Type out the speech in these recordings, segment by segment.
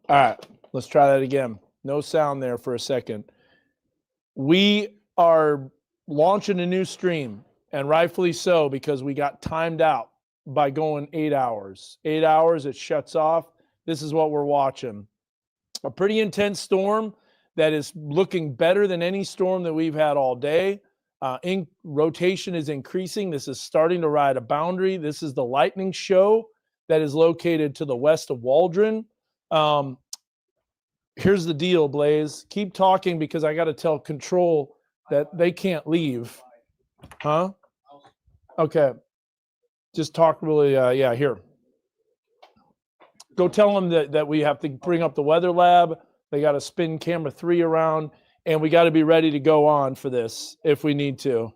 All right, let's try that again. No sound there for a second. We are launching a new stream, and rightfully so, because we got timed out by going 8 hours. 8 hours, it shuts off. This is what we're watching. A pretty intense storm that is looking better than any storm that we've had all day. Rotation is increasing. This is starting to ride a boundary. This is the lightning show that is located to the west of Waldron. Here's the deal, Blaze. Keep talking because I got to tell Control that they can't leave. Huh? Okay. Just talk really, yeah, here. Go tell them that we have to bring up the weather lab. They got to spin camera 3 around, and we got to be ready to go on for this if we need to.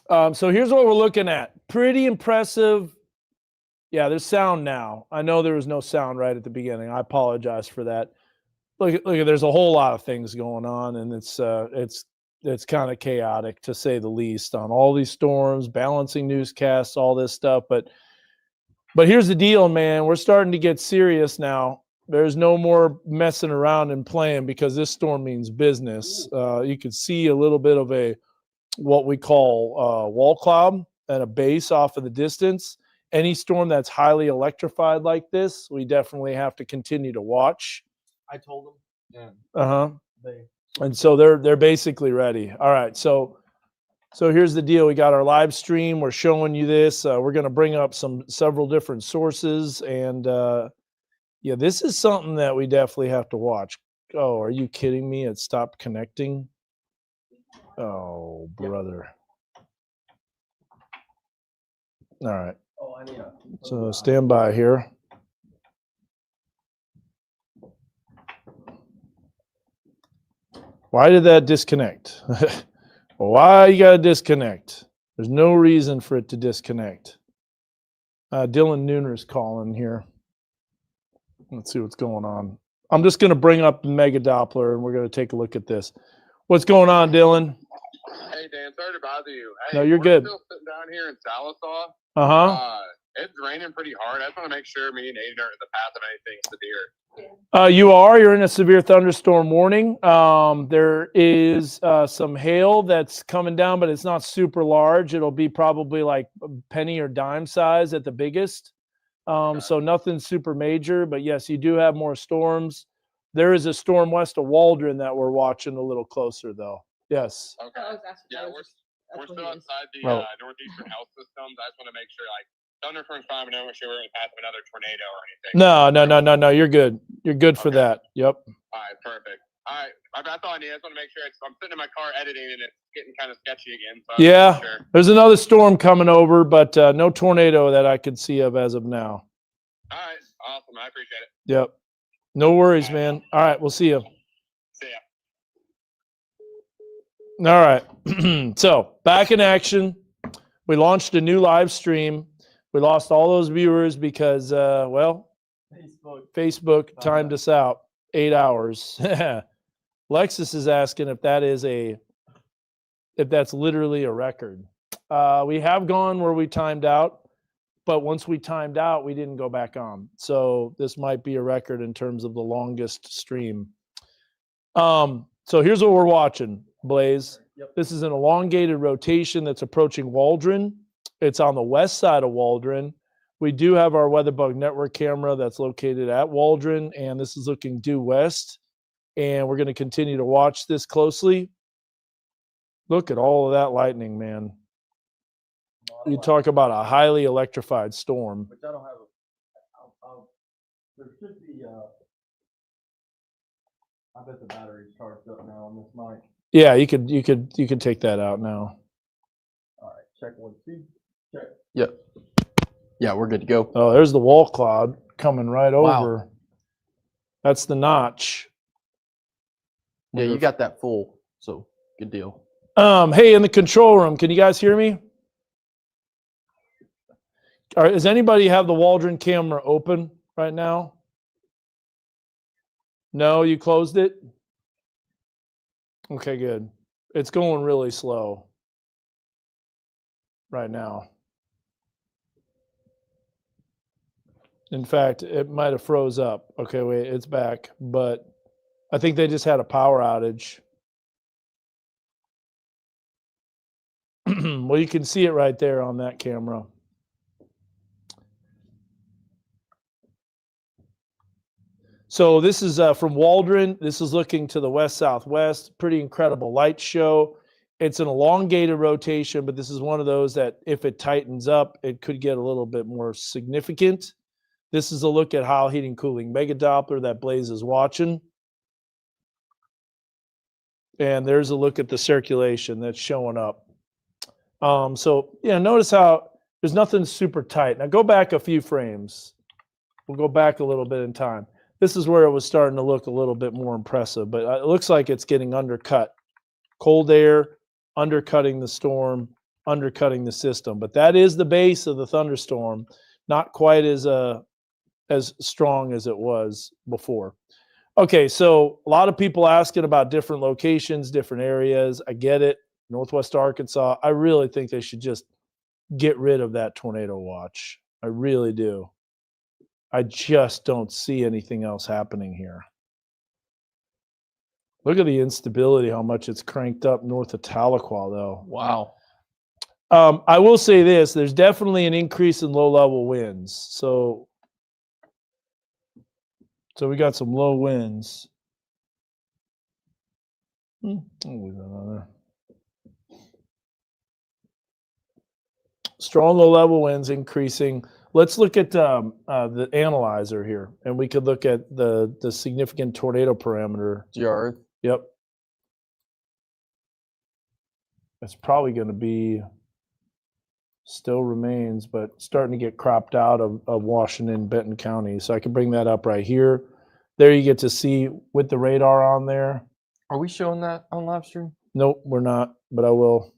So here's what we're looking at. Pretty impressive. Yeah, there's sound now. I know there was no sound right at the beginning. I apologize for that. Look, there's a whole lot of things going on, and it's kind of chaotic to say the least on all these storms, balancing newscasts, all this stuff. But here's the deal, man. We're starting to get serious now. There's no more messing around and playing because this storm means business. You can see a little bit of what we call wall cloud and a base off of the distance. Any storm that's highly electrified like this, we definitely have to continue to watch. I told them. Yeah. And so they're basically ready. All right. So here's the deal. We got our live stream. We're showing you this. We're going to bring up several different sources, and yeah, this is something that we definitely have to watch. Oh, are you kidding me? It stopped connecting. Oh, brother. All right. So stand by here. Why did that disconnect? Why you got to disconnect? There's no reason for it to disconnect. Dylan Nooner's calling here. Let's see what's going on. I'm just going to bring up the Mega Doppler, and we're going to take a look at this. What's going on, Dylan? Hey, Dan, sorry to bother you. Hey, no, you're good. Still sitting down here in Sallisaw. Uh-huh. It's raining pretty hard. I just want to make sure me and Aiden aren't in the path of anything severe. You're in a severe thunderstorm warning. There is some hail that's coming down, but it's not super large. It'll be probably like a penny or dime size at the biggest. So nothing super major, but yes, you do have more storms. There is a storm west of Waldron that we're watching a little closer, though. Yes. Okay. Yeah, we're still outside the northeastern health systems. I just want to make sure, like, thunderstorm's fine, but make sure we're in the path of another tornado or anything. No. You're good. You're good for that. Yep. All right, perfect. All right, that's all I need. I just want to make sure. I'm sitting in my car editing, and it's getting kind of sketchy again. So yeah, sure. There's another storm coming over, but no tornado that I could see of as of now. All right, awesome. I appreciate it. Yep. No worries, man. All right, we'll see you. See ya. All right. So back in action. We launched a new live stream. We lost all those viewers because, Facebook timed us out 8 hours. Lexus is asking if that's literally a record. We have gone where we timed out, but once we timed out, we didn't go back on. So this might be a record in terms of the longest stream. So here's what we're watching, Blaze. Yep. This is an elongated rotation that's approaching Waldron. It's on the west side of Waldron. We do have our WeatherBug network camera that's located at Waldron, and this is looking due west. And we're going to continue to watch this closely. Look at all of that lightning, man. You talk about a highly electrified storm. Which I don't have there should be I bet the battery's charged up now on this mic. Yeah, you could take that out now. All right, check 1, 2. Check. Yep. Yeah, we're good to go. Oh, there's the wall cloud coming right over. That's the notch. Yeah, you got that full, so good deal. Hey, in the control room, can you guys hear me? All right, does anybody have the Waldron camera open right now? No, you closed it? Okay, good. It's going really slow right now. In fact, it might have froze up. Okay, wait, it's back. But I think they just had a power outage. Well, you can see it right there on that camera. So this is from Waldron. This is looking to the west-southwest. Pretty incredible light show. It's an elongated rotation, but this is one of those that if it tightens up, it could get a little bit more significant. This is a look at Hall heating cooling mega Doppler that Blaze is watching. And there's a look at the circulation that's showing up. So, yeah, notice how there's nothing super tight. Now go back a few frames. We'll go back a little bit in time. This is where it was starting to look a little bit more impressive, but it looks like it's getting undercut. Cold air, undercutting the storm, undercutting the system. But that is the base of the thunderstorm, not quite as strong as it was before. Okay, so a lot of people asking about different locations, different areas. I get it. Northwest Arkansas, I really think they should just get rid of that tornado watch. I really do. I just don't see anything else happening here. Look at the instability, how much it's cranked up north of Tahlequah, though. Wow. I will say this. There's definitely an increase in low-level winds. So we got some low winds. I'll leave that on there. Strong low-level winds increasing. Let's look at the analyzer here, and we could look at the significant tornado parameter. GR. Yep. It's probably going to be still remains, but starting to get cropped out of Washington, Benton County. So I can bring that up right here. There you get to see with the radar on there. Are we showing that on live stream? Nope, we're not, but I will.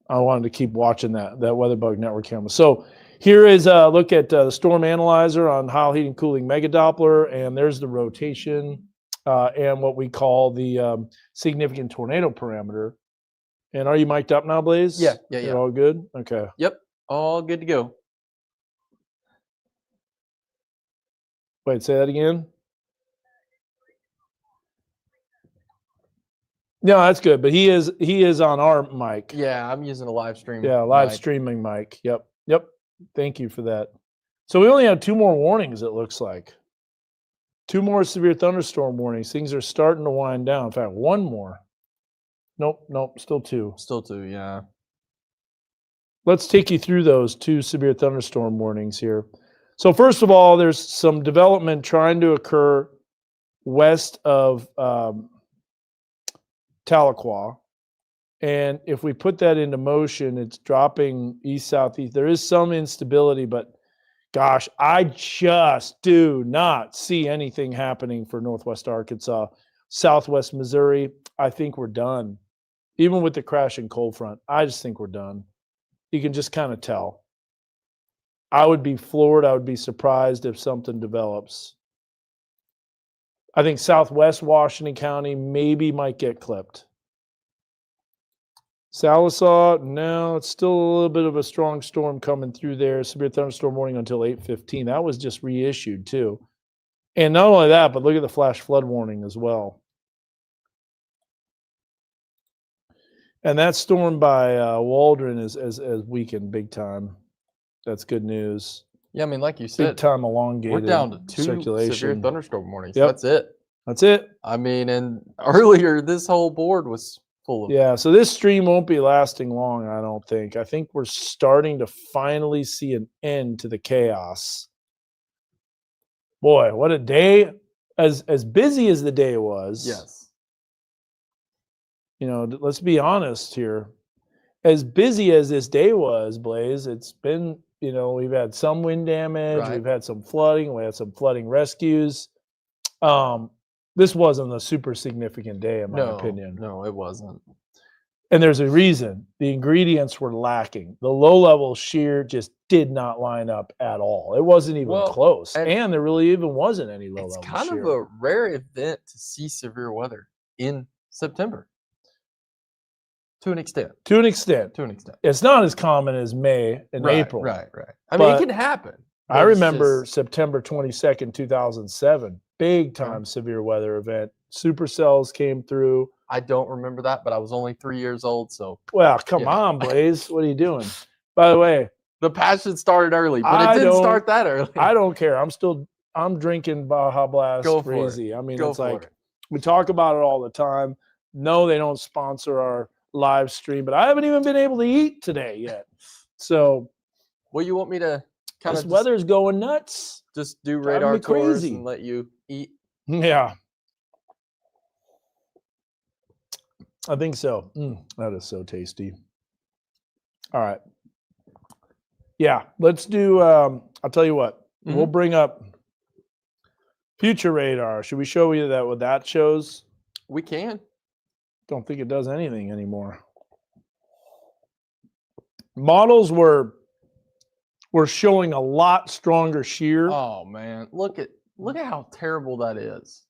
I wanted to keep watching that WeatherBug Network camera. So here is a look at the storm analyzer on Hall heating cooling mega Doppler, and there's the rotation and what we call the significant tornado parameter. And are you mic'd up now, Blaze? Yeah. You're all good? Okay. Yep. All good to go. Wait, say that again? No, that's good. But he is on our mic. Yeah, I'm using a live stream. Yeah, live mic. streaming mic. Yep. Thank you for that. So we only have 2 more warnings, it looks like. 2 more severe thunderstorm warnings. Things are starting to wind down. In fact, 1 more. Nope, still 2. Still 2, yeah. Let's take you through those 2 severe thunderstorm warnings here. So first of all, there's some development trying to occur west of Tahlequah. And if we put that into motion, it's dropping east-southeast. There is some instability, but gosh, I just do not see anything happening for Northwest Arkansas. Southwest Missouri, I think we're done. Even with the crashing cold front, I just think we're done. You can just kind of tell. I would be floored. I would be surprised if something develops. I think Southwest Washington County maybe might get clipped. Salisaw, no, it's still a little bit of a strong storm coming through there. Severe thunderstorm warning until 8:15. That was just reissued too. And not only that, but look at the flash flood warning as well. And that storm by Waldron is weakened big time. That's good news. Yeah, I mean, like you said, Big time elongated. we're down to 2 circulation. severe thunderstorm warnings. Yep. That's it. That's it. I mean, and earlier this whole board was full of. Yeah, so this stream won't be lasting long, I don't think. I think we're starting to finally see an end to the chaos. Boy, what a day. As busy as the day was. Yes. You know, let's be honest here. As busy as this day was, Blaze, it's been, you know, we've had some wind damage, Right. we've had some flooding, we had some flooding rescues. This wasn't a super significant day, in my opinion. No, it wasn't. And there's a reason. The ingredients were lacking. The low-level shear just did not line up at all. It wasn't even close. And there really even wasn't any low-level shear. It's kind of a rare event to see severe weather in September. To an extent. To an extent. To an extent. It's not as common as May and Right, April. Right. I mean, it But can happen. I but it's remember just- September 22nd, 2007. Big time severe weather event. Supercells came through. I don't remember that, but I was only 3 years old, so Well, come on, Blaze. What are you doing? By the way, the passion started early, but I it didn't don't- start that early. I don't care. I'm drinking Baja Blast Go for it. crazy. I mean, Go it's for like it. we talk about it all the time. No, they don't sponsor our live stream, but I haven't even been able to eat today yet. So Well, you want me to kind this of weather's going nuts. just do driving radar me tours crazy. and let you eat? Yeah. I think so. That is so tasty. All right. Yeah, let's do I'll tell you what. We'll bring up Future Radar. Should we show you that what that shows? We can. Don't think it does anything anymore. Models were showing a lot stronger shear. Oh man, look at how terrible that is.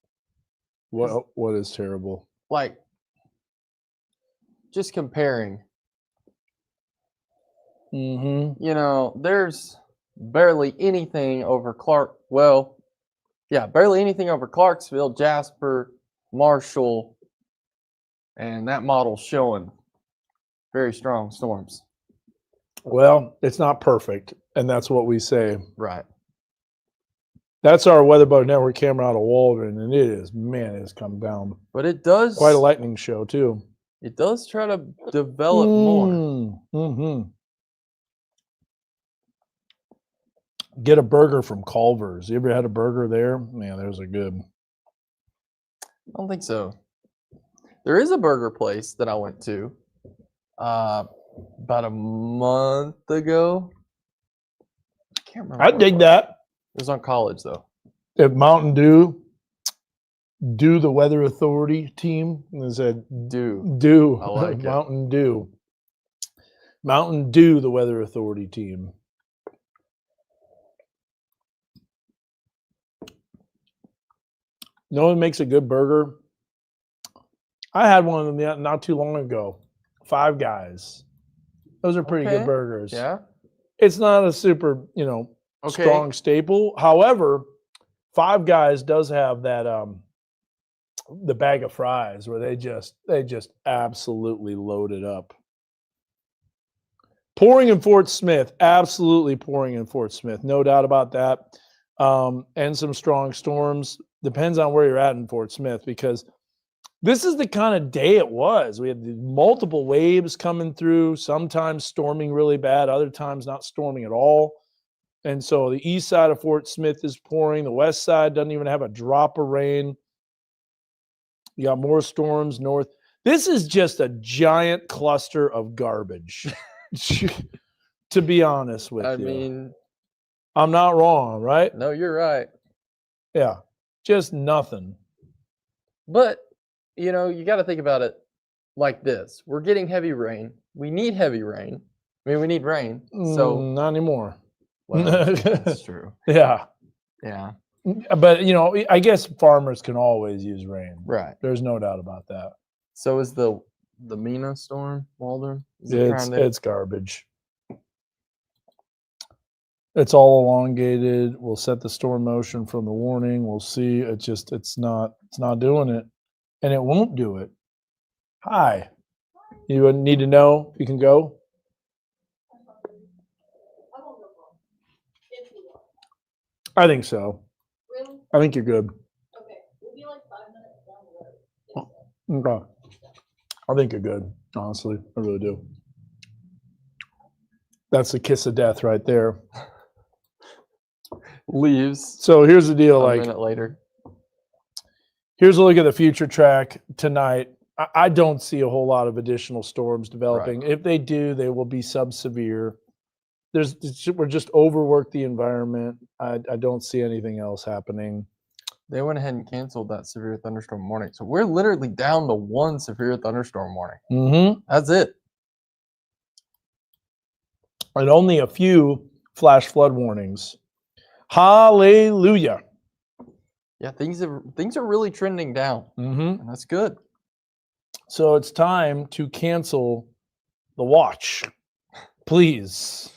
What is terrible? Like, just comparing. Mm-hmm. You know, there's barely anything over barely anything over Clarksville, Jasper, Marshall, and that model's showing very strong storms. Well, it's not perfect, and that's what we say. Right. That's our Weatherboat Network camera out of Waldron, and it has come down. But it does Quite a lightning show, too. It does try to develop more. Mm-hmm. Get a burger from Culver's. You ever had a burger there? Man, those are good. I don't think so. There is a burger place that I went to about a month ago. I can't remember. I what dig it was. that. It was on college though. If Mountain Dew, the Weather Authority team, they said Do I like it. Mountain Dew. Mountain Dew, the Weather Authority team. You know what makes a good burger? I had one of them not too long ago. Five Guys. Those are pretty good Okay. burgers. Yeah. It's not a super, Okay. strong staple. However, Five Guys does have that the bag of fries where they just absolutely load it up. Pouring in Fort Smith, absolutely pouring in Fort Smith, no doubt about that. And some strong storms. Depends on where you're at in Fort Smith, because this is the kind of day it was. We had multiple waves coming through, sometimes storming really bad, other times not storming at all. And so the east side of Fort Smith is pouring. The west side doesn't even have a drop of rain. You got more storms north. This is just a giant cluster of garbage, to be honest with I you. mean, I'm not wrong, right? no, you're right. Yeah, just nothing. But, you got to think about it like this. We're getting heavy rain. We need heavy rain. I mean, we need rain. So, Not anymore. well, that's true. Yeah. Yeah. But, I guess farmers can always use rain. Right. There's no doubt about that. So is the Mina storm, Waldron? Is it trying to- It's garbage. It's all elongated. We'll set the storm motion from the warning. We'll see. It's not doing it. And it won't do it. Hi. You need to know if you can go? I think so. Really? I think you're good. Okay. We'll be like 5 minutes down the road. Okay. I think you're good, honestly. I really do. That's the kiss of death right there. Leaves So here's the deal. a minute later. Here's a look at the future track tonight. I don't see a whole lot of additional storms developing. If they do, they will be sub-severe. We're just overworked the environment. I don't see anything else happening. They went ahead and canceled that severe thunderstorm warning. So we're literally down to one severe thunderstorm warning. Mm-hmm. That's it. And only a few flash flood warnings. Hallelujah. Yeah, things are really trending down, Mm-hmm. and that's good. So it's time to cancel the watch, please.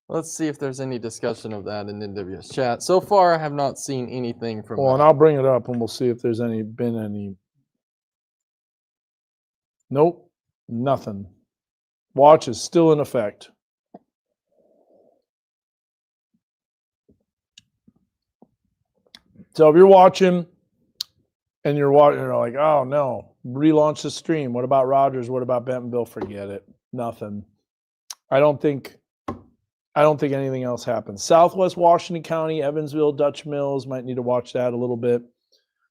Let's see if there's any discussion of that in NWS chat. So far, I have not seen anything from Well, and that. I'll bring it up and we'll see if there's been any. Nope, nothing. Watch is still in effect. So if you're watching and you're like, oh no, relaunch the stream. What about Rogers? What about Bentonville? Forget it. Nothing. I don't think anything else happens. Southwest Washington County, Evansville, Dutch Mills, might need to watch that a little bit,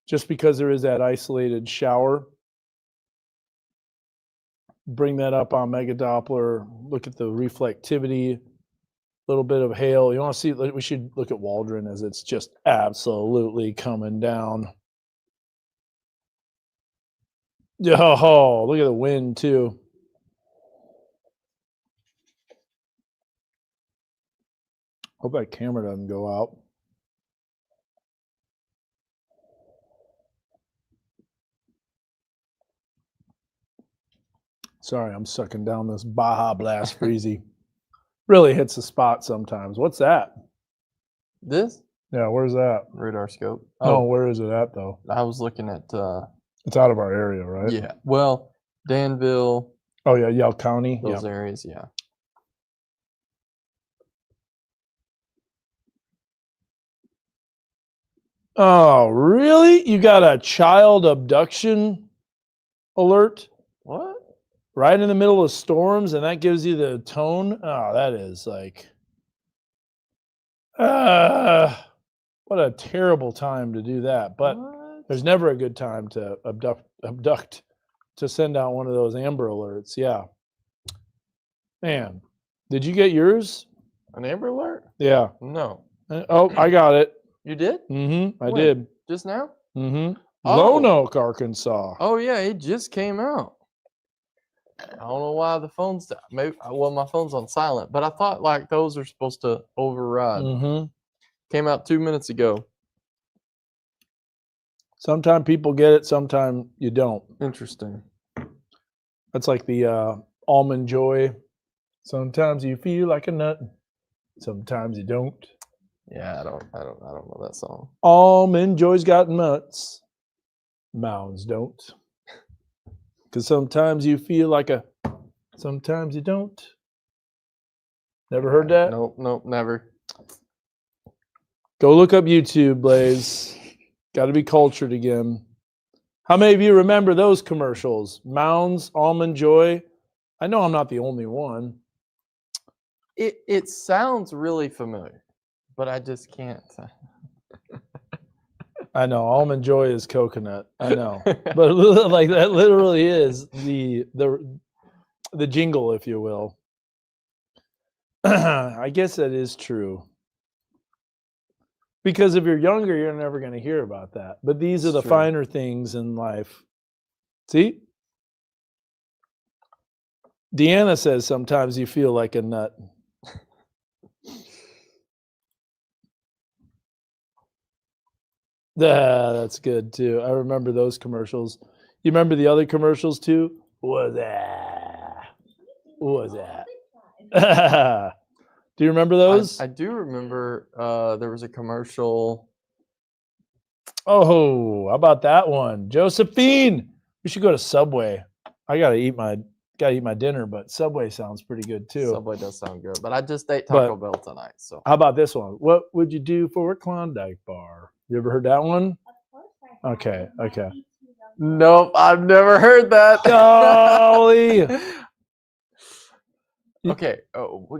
just because there is that isolated shower. Bring that up on Mega Doppler. Look at the reflectivity. A little bit of hail. You want to see? We should look at Waldron as it's just absolutely coming down. Oh, look at the wind too. Hope that camera doesn't go out. Sorry, I'm sucking down this Baja Blast Freezy. Really hits the spot sometimes. What's that? This Yeah, where's that? radar scope. Oh, where is it at though? I was looking at. It's out of our area, right? Yeah. Well, Danville, Oh yeah, Yell County. Yeah. those areas. Yeah. Oh, really? You got a child abduction alert What? right in the middle of storms, and that gives you the tone? Oh, that is like, what a terrible time to do that. But What? there's never a good time to abduct, to send out one of those Amber alerts. Yeah. Man, did you get yours? An Amber Alert? Yeah. No. Oh, I got it. You did? I When? did. Just now? Oh. Oh. Roanoke, Arkansas. Oh yeah, it just came out. I don't know why the phone's maybe my phone's on silent, but I thought like those are supposed to override. Came out 2 minutes ago. Sometimes people get it, sometimes you don't. Interesting. That's like the Almond Joy. Sometimes you feel like a nut, sometimes you don't. Yeah, I don't know that song. Almond Joy's got nuts, mounds don't. Because sometimes you feel like sometimes you don't. Never heard that? Nope, never. Go look up YouTube, Blaze. Got to be cultured again. How many of you remember those commercials? Mounds, Almond Joy. I know I'm not the only one. It sounds really familiar, but I just can't. I know Almond Joy is coconut. I know, but like that literally is the jingle, if you will. I guess that is true. Because if you're younger, you're never going to hear about that. But these are the True. finer things in life. See? Deanna says sometimes you feel like a nut. That's good too. I remember those commercials. You remember the other commercials too? What was that? What was that? Do you remember those? I do remember there was a commercial. Oh, how about that one? Josephine. We should go to Subway. I gotta eat my dinner, but Subway sounds pretty good too. Subway does sound good, but I just ate Taco Bell tonight. So how about this one? What would you do for a Klondike bar? You ever heard that one? Okay. nope, I've never heard that. Golly. Okay,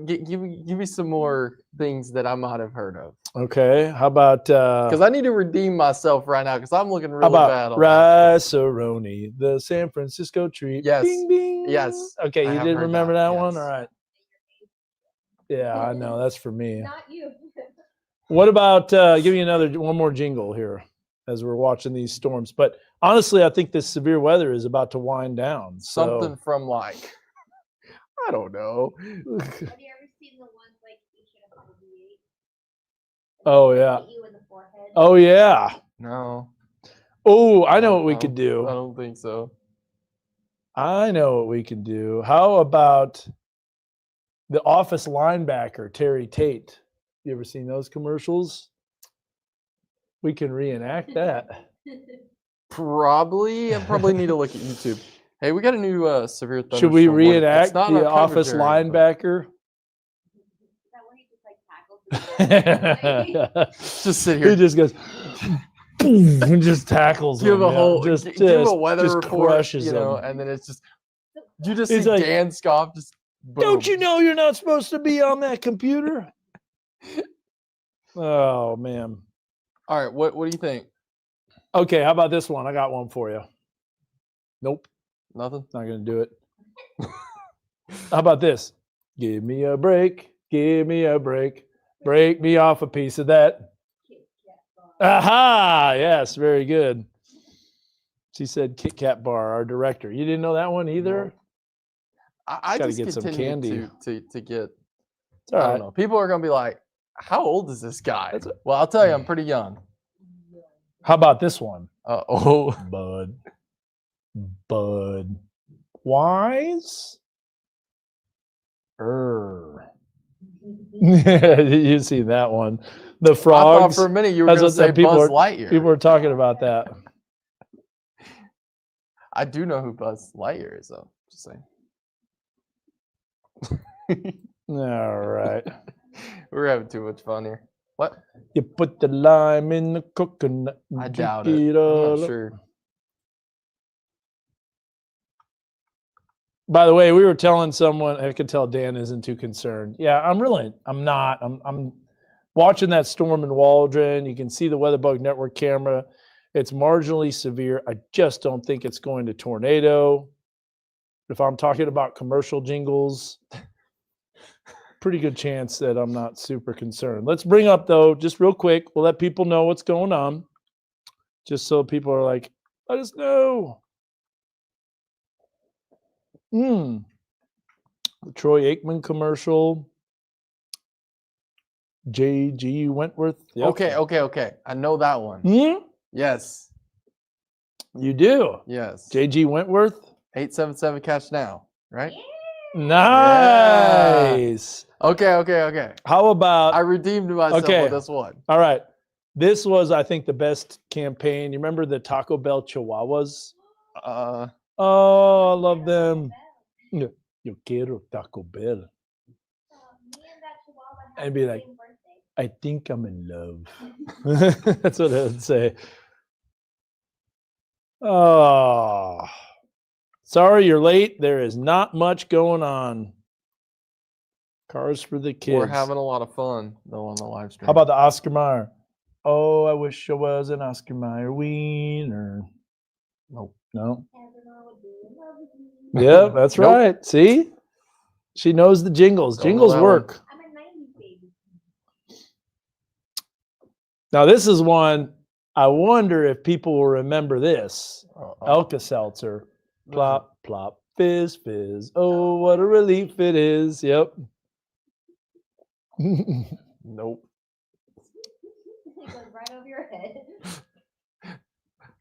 give me some more things that I might have heard of. Okay. How about Because I need to redeem myself right now because I'm looking really how bad about on that. Rice-A-Roni, the San Francisco treat? Yes. Bing, bing. Yes. Okay, I you have did heard remember that, that one? yes. All right. Yeah, I know. That's for me. Not you. What about give me one more jingle here as we're watching these storms? But honestly, I think this severe weather is about to wind down. So. Something from like, I don't know. Have you ever seen the ones like you should have had a V8? Oh, yeah. Hit you in the forehead. Oh yeah. No. Oh, I know what we could I do. don't think so. I know what we can do. How about the office linebacker, Terry Tate? You ever seen those commercials? We can reenact that. Probably. I probably need to look at YouTube. Hey, we got a new severe thunderstorm. Should we warning. It's reenact not in the our coverage office area, but- linebacker? Is that where he just like tackles? Just sit He here. just goes boom, and just tackles Give him, a yeah. whole just give a weather just report, crushes you know, him. and then it's just you just It's see like, Dan scoff just Don't you boom. know you're not supposed to be on that computer? Oh man. All right, what do you think? Okay, how about this one? I got one for you. Nope, Nothing. not gonna do it. How about this? Give me a break. Give me a break. Break me off a piece of that. Aha! Yes, very good. She said Kit Kat Bar, our director. You didn't know that one either? Nope. I Gotta just get some continue candy. to get. It's all I right. don't know. People are gonna be like, "How old is this guy?" That's a- Well, I'll tell you, I'm pretty young. How about this one? Oh, Bud. Wise? You see that one. The I thought frogs. for a minute you were That's gonna what say people Buzz are- Lightyear. People are talking about that. I do know who Buzz Lightyear is, though. Just saying. All right. We're having too much fun here. What? You put the lime in the coconut. and I drink doubt it. I'm all not up. sure. By the way, we were telling someone, I could tell Dan isn't too concerned. Yeah, I'm not. I'm watching that storm in Waldron. You can see the WeatherBug Network camera. It's marginally severe. I just don't think it's going to tornado. If I'm talking about commercial jingles, pretty good chance that I'm not super concerned. Let's bring up, though, just real quick, we'll let people know what's going on, just so people are like, let us know. The Troy Aikman commercial. J.G. Wentworth. Yep. Okay. I know that one. Yes. You do. Yes. J.G. Wentworth. 877 catch now, right? Nice. Okay. How about I redeemed myself Okay. with this one. all right? This was, I think, the best campaign. You remember the Taco Bell Chihuahuas? Oh, I love them. Yo quiero Taco Bell. And be like, I think I'm in love. That's what I would say. Oh, sorry you're late. There is not much going on. Cars for the kids. We're having a lot of fun though on the live stream. How about the Oscar Mayer? Oh, I wish I was an Oscar Mayer wiener. Nope. No. Yeah, that's Nope. right. See? She knows the jingles. Don't know Jingles that work. I'm a 90s baby. Now, this is one, I wonder if people will remember this. Uh-oh. Alka-Seltzer. Plop, plop, fizz, fizz. Oh, what a relief it is. Yep. Nope. It goes right over your head.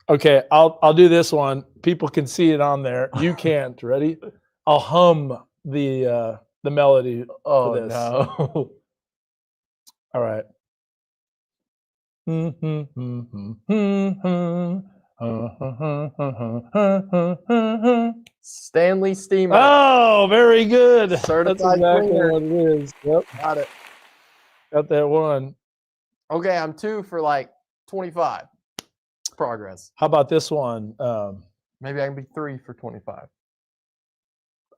Okay, I'll do this one. People can see it on there. You can't. Ready? I'll hum the melody. Oh this. no. All right. Stanley Steamer. Oh, very good. That's Certified exactly cleaner. what it is. Yep, Got it. got that one. Okay, I'm 2 for like 25. Progress. How about this one? Maybe I can be 3 for 25.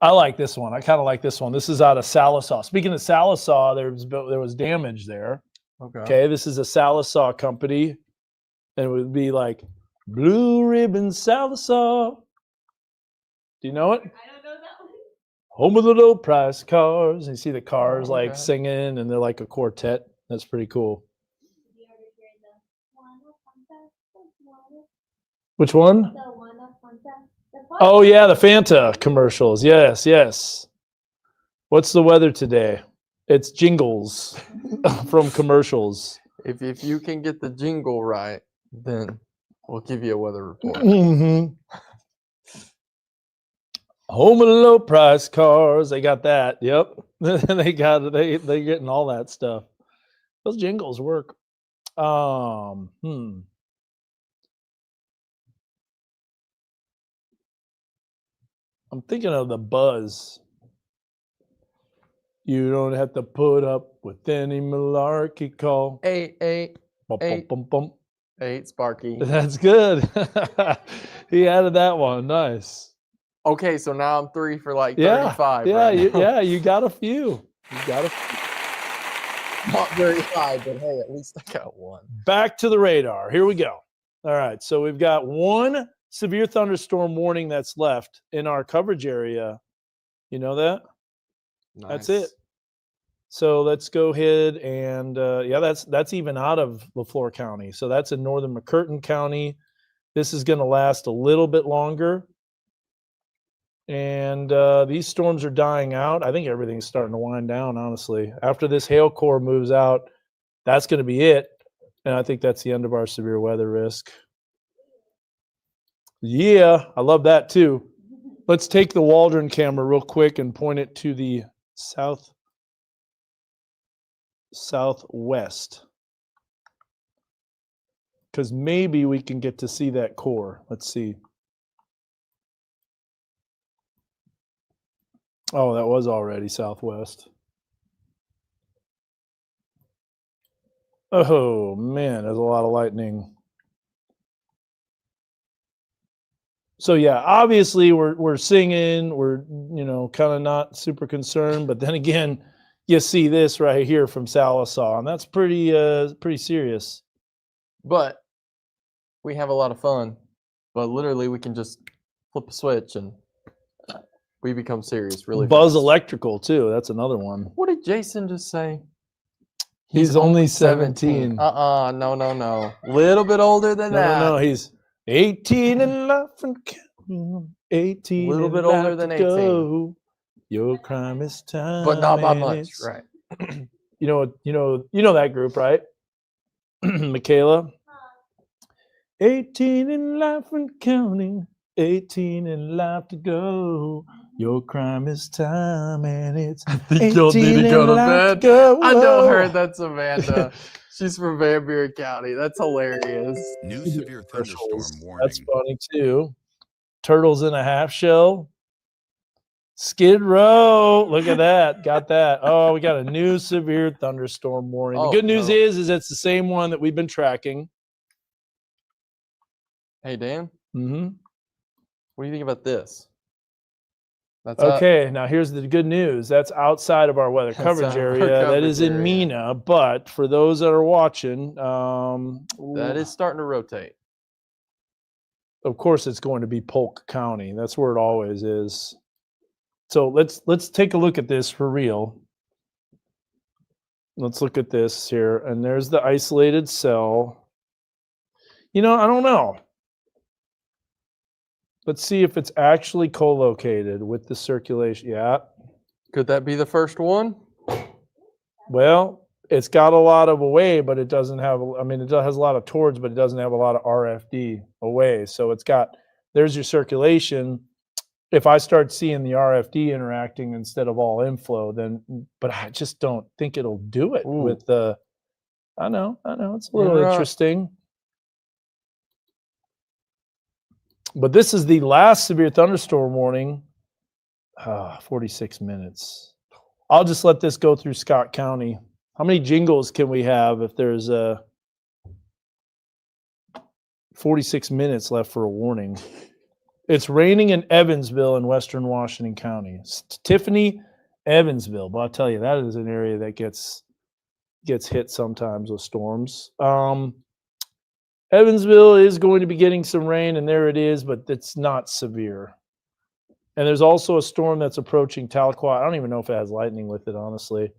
I like this one. I kind of like this one. This is out of Salisaw. Speaking of Salisaw, there was damage there. Okay. Okay, this is a Salisaw company, and it would be like Blue Ribbon Salisaw. Do you know it? I don't know that one. Home of the low price cars. You see the cars Oh, like okay. singing, and they're like a quartet. That's pretty cool. Have you ever heard the one up on top, Which one? the one up on top, the Oh yeah, the Fanta commercials. Yes. What's the weather today? It's Jingles from commercials. If you can get the jingle right, then we'll give you a weather report. Mhm. Home and low price cars. They got that. Yep. They getting all that stuff. Those jingles work. I'm thinking of the buzz. You don't have to put up with any malarkey call. 8, Bum, bum, eight. bum, bum. 8, Sparky. That's good. He added that one. Nice. Okay, so now I'm 3 for like Yeah. 35. Yeah. right now. You got a few. Not very high, but hey, at least I got one. Back to the radar. Here we go. All right. So we've got one severe thunderstorm warning that's left in our coverage area. You know that? That's it. So let's go ahead and that's even out of LaFleur County. So that's in northern McCurtain County. This is going to last a little bit longer. And these storms are dying out. I think everything's starting to wind down, honestly. After this hail core moves out, that's going to be it. And I think that's the end of our severe weather risk. Yeah, I love that too. Let's take the Waldron camera real quick and point it to the southwest. Because maybe we can get to see that core. Let's see. Oh, that was already southwest. Oh, man, there's a lot of lightning. So, yeah, obviously we're singing. We're, kind of not super concerned. But then again, you see this right here from Salisaw, and that's pretty serious. But we have a lot of fun. But literally, we can just flip a switch and we become serious really Buzz fast. Electrical, too. That's another one. What did Jason just say? He's only 17. No. Little bit older than that. No. He's 18 and laughing, 18. Little bit older than 18. Go. Your crime is time. But not by and much, it's- right? You know that group, right? Michaela. 18 in life and counting. 18 in life to go. Your crime is time, and it's. I think you'll need to go to bed. Go. I know her. That's Amanda. She's from Van Buren County. That's hilarious. New severe thunderstorm warning. That's funny too. Turtles in a half shell. Skid Row. Look at that. Got that. Oh, we got a new severe thunderstorm warning. The Oh, good news no. is it's the same one that we've been tracking. Hey, Dan, Mm-hmm. what do you think about this? That's Okay, now here's the good news. That's outside of our weather That's coverage out of our area. That coverage is in area. Mena, but for those that are watching, that is starting to rotate. of course it's going to be Polk County. That's where it always is. So let's take a look at this for real. Let's look at this here, and there's the isolated cell. I don't know. Let's see if it's actually co-located with the circulation. Yeah. Could that be the first one? Well, it's got a lot of away, but it doesn't have. It has a lot of towards, but it doesn't have a lot of RFD away. So there's your circulation. If I start seeing the RFD interacting instead of all inflow, but I just don't think it'll do it with the. I know, it's a little interesting. But this is the last severe thunderstorm warning. 46 minutes. I'll just let this go through Scott County. How many jingles can we have if there's 46 minutes left for a warning? It's raining in Evansville in western Washington County. Tiffany, Evansville. But I'll tell you, that is an area that gets hit sometimes with storms. Evansville is going to be getting some rain, and there it is, but it's not severe. And there's also a storm that's approaching Tahlequah. I don't even know if it has lightning with it, honestly.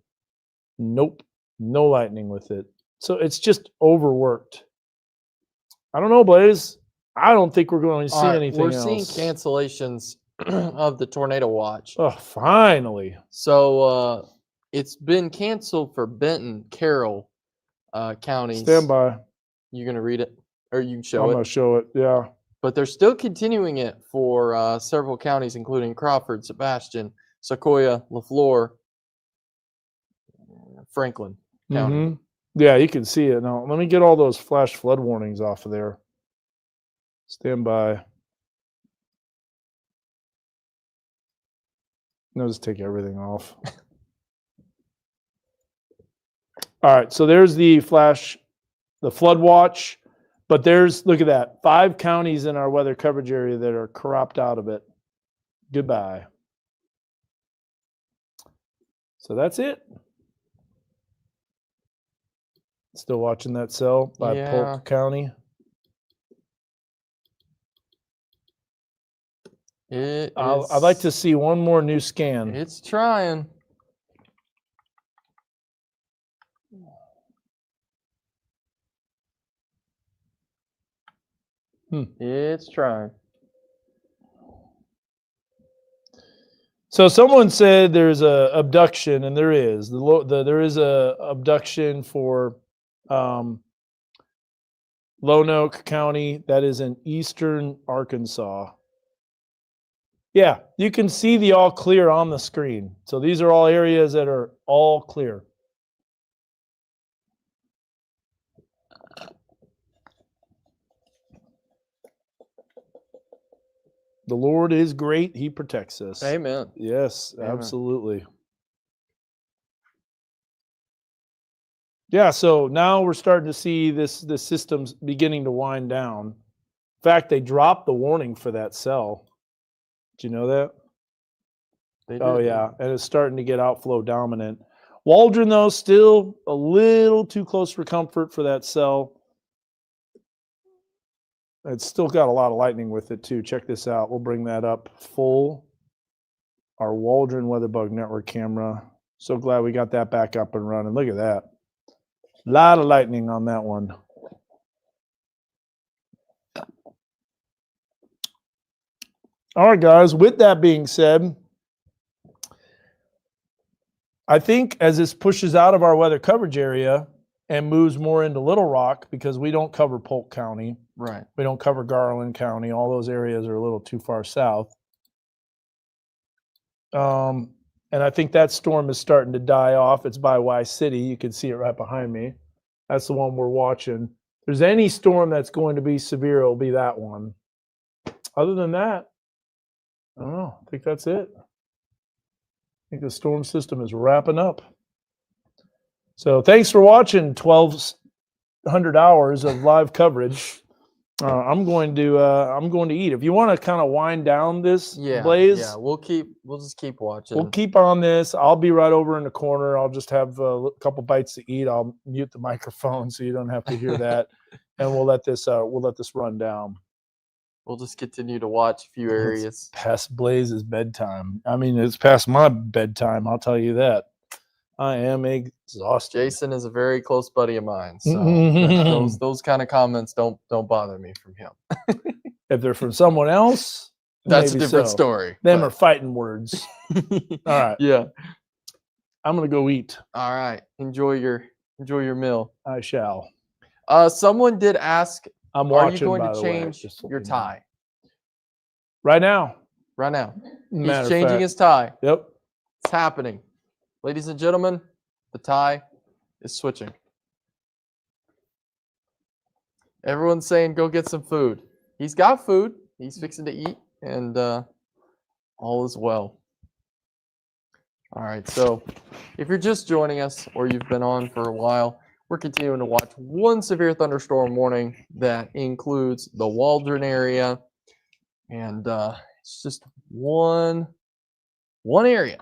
Nope, no lightning with it. So it's just overworked. I don't know, Blaze. I don't think we're going to see anything We're else. seeing cancellations of the tornado watch. Oh, finally. So it's been canceled for Benton, Carroll counties. Stand by. You gonna read it, or you can I'm show going to it? show it. Yeah. but they're still continuing it for several counties, including Crawford, Sebastian, Sequoia, LaFleur, Franklin County. Mhm. Yeah, you can see it now. Let me get all those flash flood warnings off of there. Stand by. I'll just take everything off. All right, so there's the flood watch, but look at that, 5 counties in our weather coverage area that are cropped out of it. Goodbye. So that's it. Still watching that cell by Polk County. I'd like to see one more new scan. It's trying. It's trying. So someone said there's a abduction, and there is. There is a abduction for Lonoke County. That is in eastern Arkansas. Yeah, you can see the all clear on the screen. So these are all areas that are all clear. The Lord is great. He protects us. Amen. Yes, Amen. absolutely. Yeah, so now we're starting to see the system's beginning to wind down. In fact, they dropped the warning for that cell. Did you know that? Oh, yeah, and it's starting to get outflow dominant. Waldron, though, still a little too close for comfort for that cell. It's still got a lot of lightning with it, too. Check this out. We'll bring that up full. Our Waldron WeatherBug Network camera. So glad we got that back up and running. Look at that. A lot of lightning on that one. All right, guys. With that being said, I think as this pushes out of our weather coverage area and moves more into Little Rock, because we don't cover Polk County. Right. We don't cover Garland County. All those areas are a little too far south. And I think that storm is starting to die off. It's by Y City. You can see it right behind me. That's the one we're watching. If there's any storm that's going to be severe, it'll be that one. Other than that, I don't know. I think that's it. I think the storm system is wrapping up. So thanks for watching 1,200 hours of live coverage. I'm going to eat. If you want to kind of wind down this, Blaze, we'll just keep watching. we'll keep on this. I'll be right over in the corner. I'll just have a couple bites to eat. I'll mute the microphone so you don't have to hear that, and we'll let this run down. We'll just continue to watch a few areas. It's past Blaze's bedtime. I mean, it's past my bedtime. I'll tell you that. I am exhausted. Jason is a very close buddy of mine, so those kind of comments don't bother me from him. If they're from someone else, that's a different story. Them are fighting words. All right. Yeah. I'm gonna go eat. All right. Enjoy your meal. I shall. Someone did ask, I'm watching. Are you going by to the way, change just so your you know. tie? Right now. Right now. Matter He's of changing fact. his tie. Yep. It's happening. Ladies and gentlemen, the tie is switching. Everyone's saying go get some food. He's got food. He's fixing to eat, and all is well. All right, so if you're just joining us or you've been on for a while, we're continuing to watch one severe thunderstorm warning that includes the Waldron area, and it's just one area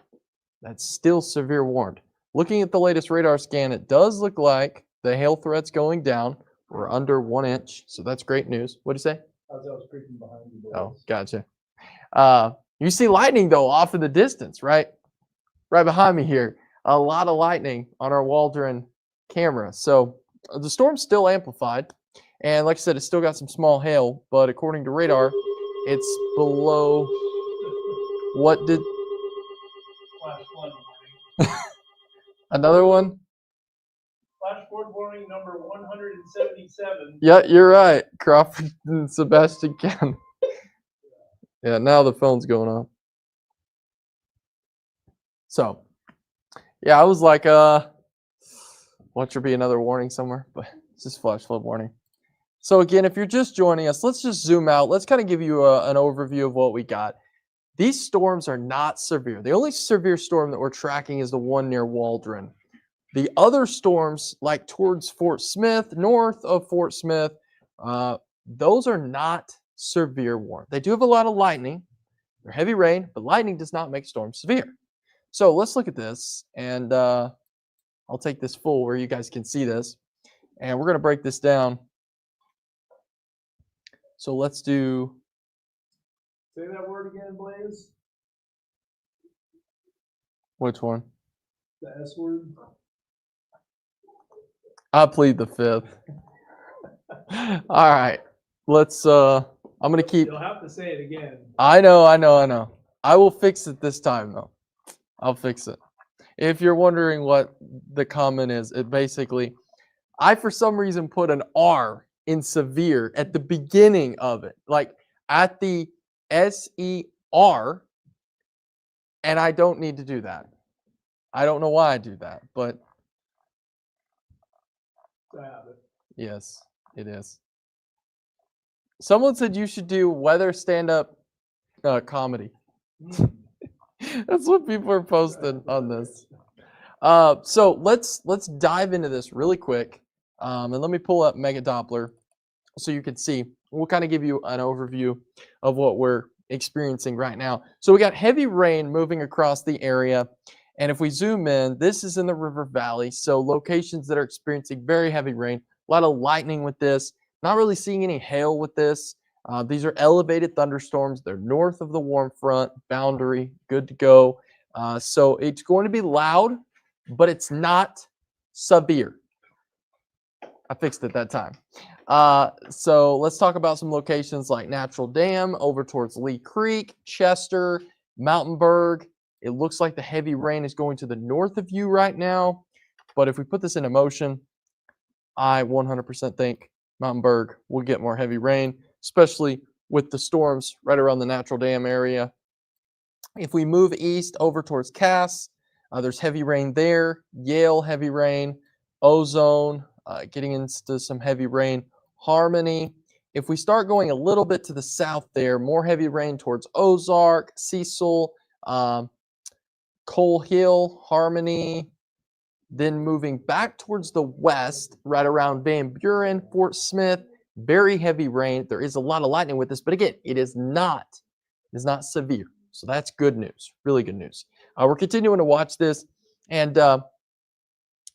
that's still severe warned. Looking at the latest radar scan, it does look like the hail threat's going down. We're under 1 inch, so that's great news. What'd you say? I was creeping behind you. Oh, gotcha. You see lightning, though, off in the distance, right? Right behind me here. A lot of lightning on our Waldron camera. So the storm's still amplified. And like I said, it's still got some small hail, but according to radar, it's below what did... Another one? Flash flood warning number 177. Yeah, you're right. Crawford and Sebastian County. Yeah, now the phone's going off. So, yeah, I was like, watch there be another warning somewhere, but it's just flash flood warning. So again, if you're just joining us, let's just zoom out. Let's kind of give you an overview of what we got. These storms are not severe. The only severe storm that we're tracking is the one near Waldron. The other storms, like towards Fort Smith, north of Fort Smith, those are not severe warned. They do have a lot of lightning. They're heavy rain, but lightning does not make storms severe. So let's look at this, and I'll take this full where you guys can see this, and we're going to break this down. So let's do. Say that word again, Blaze. Which one? The S word. I plead the fifth. All right. Let's I'm gonna keep. You'll have to say it again. I know. I will fix it this time though. I'll fix it. If you're wondering what the comment is, it basically, I for some reason put an R in severe at the beginning of it, like at the SER, and I don't need to do that. I don't know why I do that, but yes, it is. Someone said you should do weather stand-up comedy. That's what people are posting on this. So let's dive into this really quick, and let me pull up Mega Doppler so you can see. We'll kind of give you an overview of what we're experiencing right now. So we got heavy rain moving across the area, and if we zoom in, this is in the river valley. So locations that are experiencing very heavy rain, a lot of lightning with this. Not really seeing any hail with this. These are elevated thunderstorms. They're north of the warm front boundary. Good to go. So it's going to be loud, but it's not severe. I fixed it that time. So let's talk about some locations like Natural Dam over towards Lee Creek, Chester, Mountainburg. It looks like the heavy rain is going to the north of you right now. But if we put this into motion, I 100% think Mountainburg will get more heavy rain, especially with the storms right around the Natural Dam area. If we move east over towards Cass, there's heavy rain there. Yale, heavy rain. Ozone, getting into some heavy rain. Harmony. If we start going a little bit to the south there, more heavy rain towards Ozark, Cecil, Coal Hill, Harmony. Then moving back towards the west, right around Van Buren, Fort Smith, very heavy rain. There is a lot of lightning with this, but again, it is not severe. So that's good news, really good news. We're continuing to watch this, and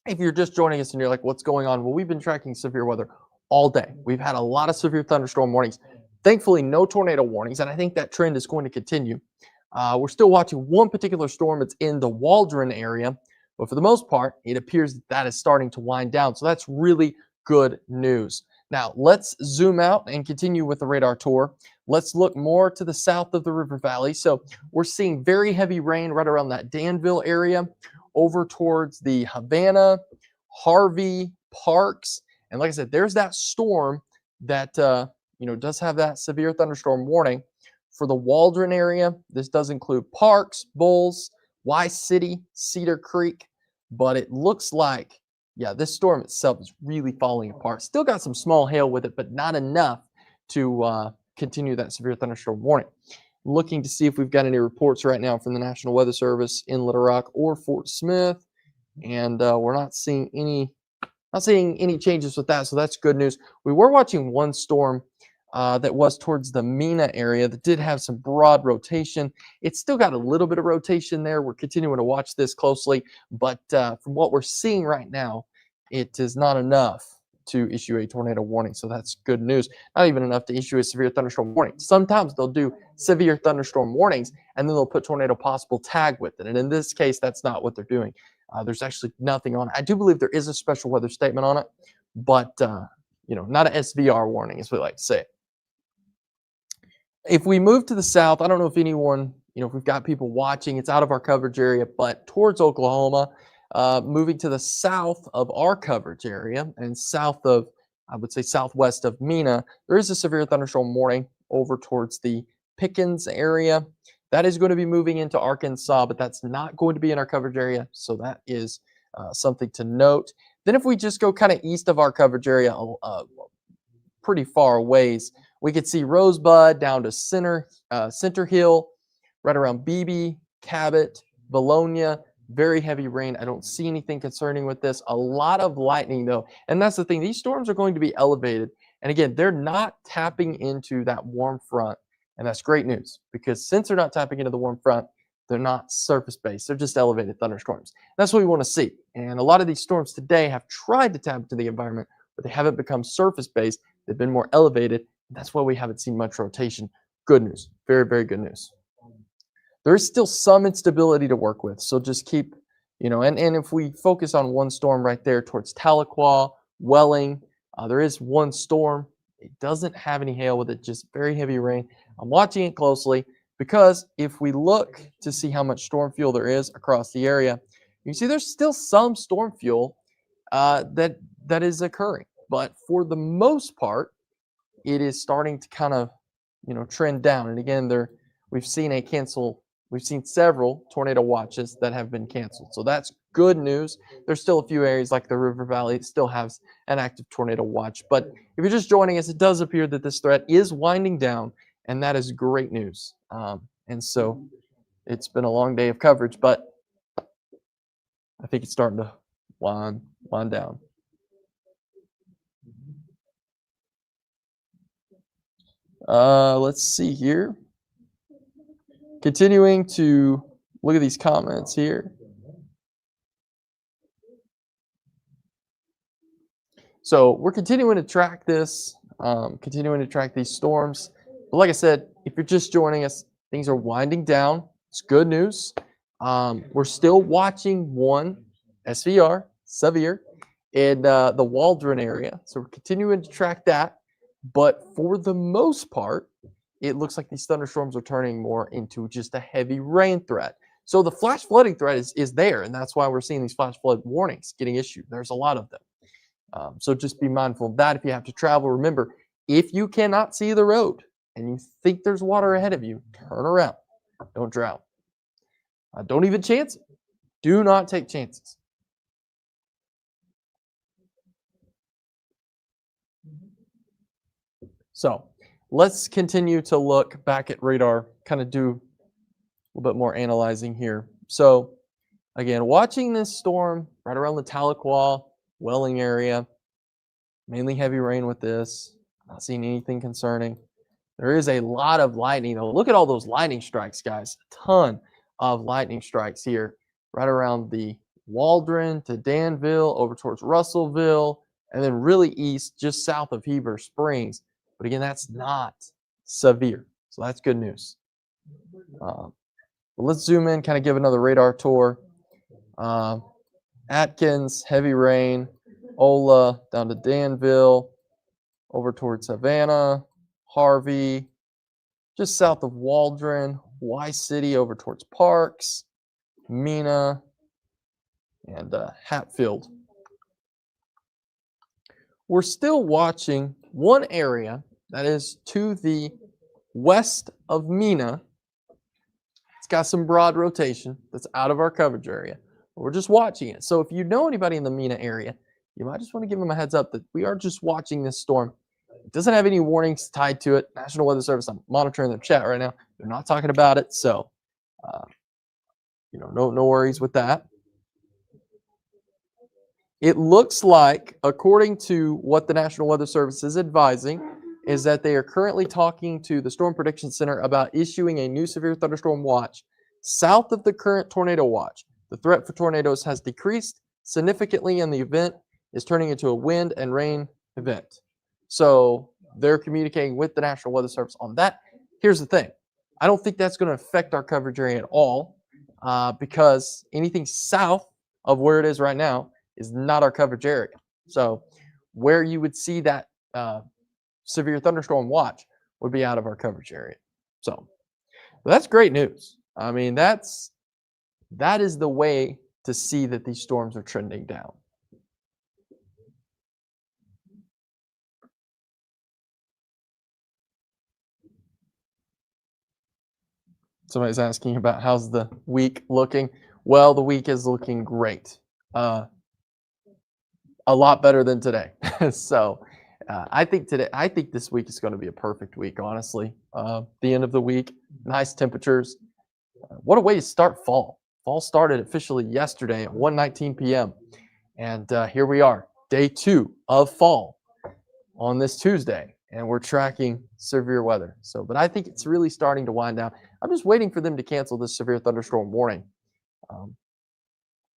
if you're just joining us and you're like, what's going on? Well, we've been tracking severe weather all day. We've had a lot of severe thunderstorm warnings. Thankfully, no tornado warnings, and I think that trend is going to continue. We're still watching one particular storm. It's in the Waldron area. But for the most part, it appears that is starting to wind down. So that's really good news. Now, let's zoom out and continue with the radar tour. Let's look more to the south of the river valley. So we're seeing very heavy rain right around that Danville area, over towards the Havana, Harvey, Parks. And like I said, there's that storm that does have that severe thunderstorm warning. For the Waldron area, this does include Parks, Bulls, Y-City, Cedar Creek, but it looks like, yeah, this storm itself is really falling apart. Still got some small hail with it, but not enough to continue that severe thunderstorm warning. Looking to see if we've got any reports right now from the National Weather Service in Little Rock or Fort Smith, and we're not seeing any changes with that, so that's good news. We were watching one storm that was towards the Mena area that did have some broad rotation. It's still got a little bit of rotation there. We're continuing to watch this closely, but from what we're seeing right now, it is not enough to issue a tornado warning. So that's good news. Not even enough to issue a severe thunderstorm warning. Sometimes they'll do severe thunderstorm warnings and then they'll put tornado possible tag with it. And in this case, that's not what they're doing. There's actually nothing on it. I do believe there is a special weather statement on it, but not an SVR warning, as we like to say. If we move to the south, I don't know if anyone, if we've got people watching, it's out of our coverage area, but towards Oklahoma, moving to the south of our coverage area and south of, I would say, southwest of Mina, there is a severe thunderstorm warning over towards the Pickens area. That is going to be moving into Arkansas, but that's not going to be in our coverage area. So that is something to note. Then if we just go kind of east of our coverage area, pretty far ways, we could see Rosebud down to Center Hill, right around Beebe, Cabot, Bologna. Very heavy rain. I don't see anything concerning with this. A lot of lightning, though. And that's the thing. These storms are going to be elevated. And again, they're not tapping into that warm front. And that's great news because since they're not tapping into the warm front, they're not surface-based. They're just elevated thunderstorms. That's what we want to see. And a lot of these storms today have tried to tap into the environment, but they haven't become surface-based. They've been more elevated. That's why we haven't seen much rotation. Good news. Very, very good news. There is still some instability to work with. So just keep, and if we focus on one storm right there towards Tahlequah, Welling, there is one storm. It doesn't have any hail with it, just very heavy rain. I'm watching it closely because if we look to see how much storm fuel there is across the area, you see there's still some storm fuel that is occurring. But for the most part, it is starting to kind of, trend down. And again, we've seen several tornado watches that have been canceled. So that's good news. There's still a few areas like the River Valley that still has an active tornado watch. But if you're just joining us, it does appear that this threat is winding down, and that is great news. And so it's been a long day of coverage, but I think it's starting to wind down. Let's see here. Continuing to look at these comments here. So we're continuing to track this, continuing to track these storms. But like I said, if you're just joining us, things are winding down. It's good news. We're still watching one SVR, severe, in the Waldron area. So we're continuing to track that. But for the most part, it looks like these thunderstorms are turning more into just a heavy rain threat. So the flash flooding threat is there, and that's why we're seeing these flash flood warnings getting issued. There's a lot of them. So just be mindful of that if you have to travel. Remember, if you cannot see the road and you think there's water ahead of you, turn around. Don't drown. Don't even chance it. Do not take chances. So let's continue to look back at radar, kind of do a little bit more analyzing here. So again, watching this storm right around the Tahlequah, Welling area, mainly heavy rain with this. Not seeing anything concerning. There is a lot of lightning. Look at all those lightning strikes, guys. A ton of lightning strikes here, right around the Waldron to Danville, over towards Russellville, and then really east, just south of Heber Springs. But again, that's not severe. So that's good news. But let's zoom in, kind of give another radar tour. Atkins, heavy rain. Ola down to Danville, over towards Savannah, Harvey, just south of Waldron, Y-City over towards Parks, Mina, and Hatfield. We're still watching one area that is to the west of Mina. It's got some broad rotation that's out of our coverage area. We're just watching it. So if you know anybody in the Mina area, you might just want to give them a heads up that we are just watching this storm. It doesn't have any warnings tied to it. National Weather Service, I'm monitoring their chat right now. They're not talking about it. So, no worries with that. It looks like, according to what the National Weather Service is advising, is that they are currently talking to the Storm Prediction Center about issuing a new severe thunderstorm watch south of the current tornado watch. The threat for tornadoes has decreased significantly, and the event is turning into a wind and rain event. So they're communicating with the National Weather Service on that. Here's the thing. I don't think that's going to affect our coverage area at all because anything south of where it is right now is not our coverage area. So where you would see that severe thunderstorm watch would be out of our coverage area. So that's great news. I mean, that is the way to see that these storms are trending down. Somebody's asking about how's the week looking. Well, the week is looking great. A lot better than today. So I think this week is going to be a perfect week, honestly. The end of the week, nice temperatures. What a way to start fall. Fall started officially yesterday at 1:19 p.m. And here we are, day 2 of fall on this Tuesday. And we're tracking severe weather. But I think it's really starting to wind down. I'm just waiting for them to cancel this severe thunderstorm warning.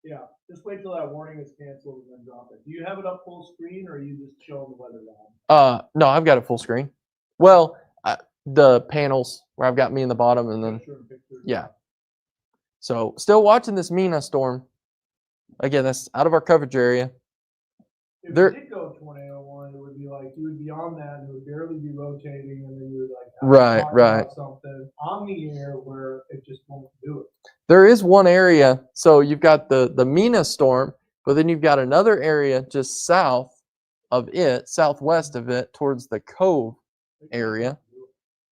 Yeah, just wait till that warning is canceled and then drop it. Do you have it up full screen or are you just showing the weather down? No, I've got it full screen. Well, the panels where I've got me in the bottom and then, yeah. So still watching this Mina storm. Again, that's out of our coverage area. If There- you did go tornado one, it would be like you would be on that and it would barely be rotating and then you would like have to Right, talk right. about something on the air where it just won't do it. There is one area, so you've got the Mina storm, but then you've got another area just south of it, southwest of it, towards the Cove area.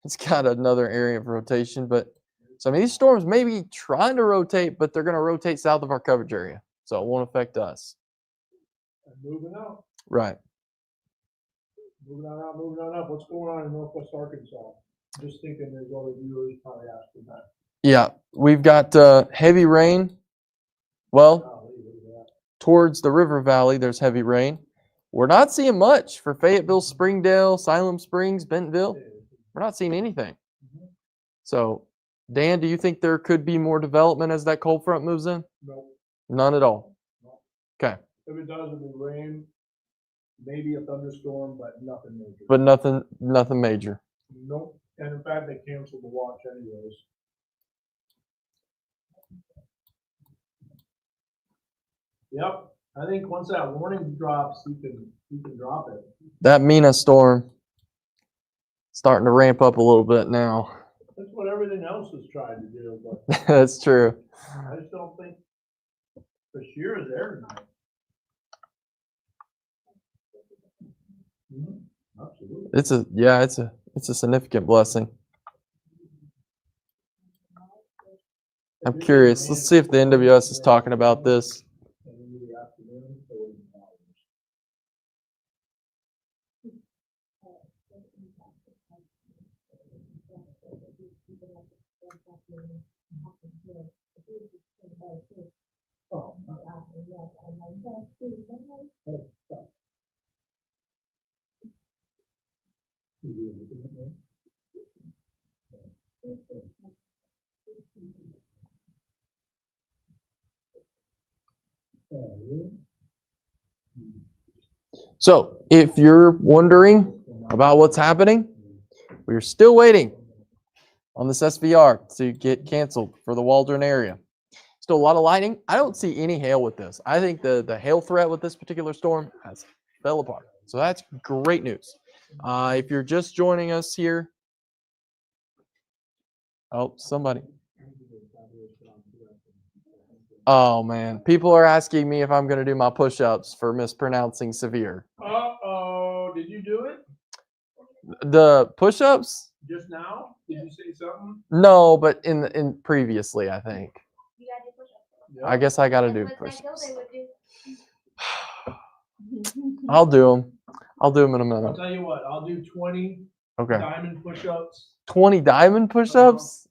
It's got another area of rotation, but so I mean these storms may be trying to rotate, but they're going to rotate south of our coverage area, so it won't affect us. And moving up, Right. moving on up, moving on up. What's going on in Northwest Arkansas? Just thinking there's other viewers probably asking that. Yeah, we've got heavy rain. Well, Golly, look at that. towards the river valley, there's heavy rain. We're not seeing much for Fayetteville, Springdale, Siloam Springs, Bentonville. We're not seeing anything. So, Dan, do you think there could be more development as that cold front moves in? Nope. None at all. Okay, If it does, it'll be rain, maybe a thunderstorm, but nothing major. but nothing major. Nope. And in fact, they canceled the watch anyways. Yep. I think once that warning drops, you can drop it. That Mina storm starting to ramp up a little bit now. That's what everything else has tried to do, but That's true. I just don't think the shear is there tonight. Absolutely. It's a significant blessing. I'm curious. Let's see if the NWS is talking about this. So, if you're wondering about what's happening, we're still waiting on this SVR to get canceled for the Waldron area. Still a lot of lightning. I don't see any hail with this. I think the hail threat with this particular storm has fell apart. So that's great news. If you're just joining us here, oh, somebody. Oh man, people are asking me if I'm going to do my push-ups for mispronouncing severe. Uh-oh, did you do it The push-ups? just now? Did you say something? No, but in previously, I think. You gotta do push-ups. Yeah. I guess I got to do That's what I push-ups. told they would do. I'll do them. I'll do them in a I'll minute. tell you what, I'll do 20 Okay. diamond push-ups. 20 diamond push-ups?